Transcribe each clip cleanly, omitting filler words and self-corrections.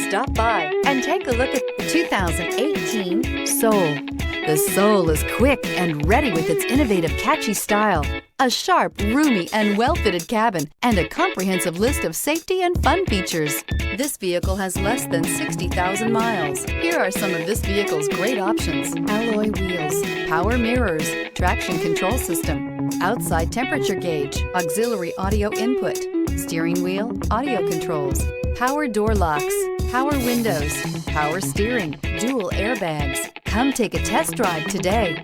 Stop by and take a look at the 2018 Soul. The Soul is quick and ready with its innovative, catchy style, a sharp, roomy, and well-fitted cabin, and a comprehensive list of safety and fun features. This vehicle has less than 60,000 miles. Here are some of this vehicle's great options: alloy wheels, power mirrors, traction control system, outside temperature gauge, auxiliary audio input, steering wheel audio controls, power door locks, power windows, power steering, dual airbags. Come take a test drive today.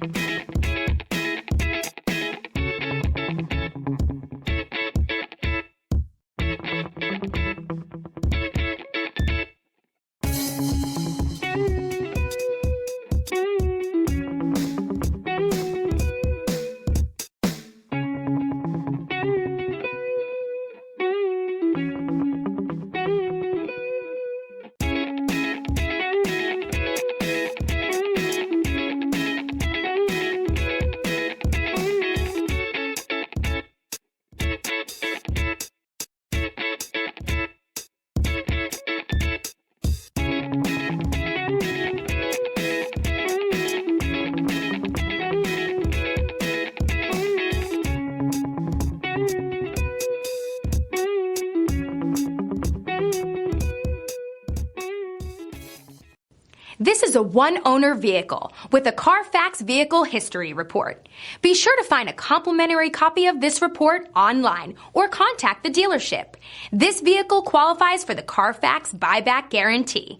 This is a one-owner vehicle with a Carfax Vehicle History Report. Be sure to find a complimentary copy of this report online or contact the dealership. This vehicle qualifies for the Carfax Buyback Guarantee.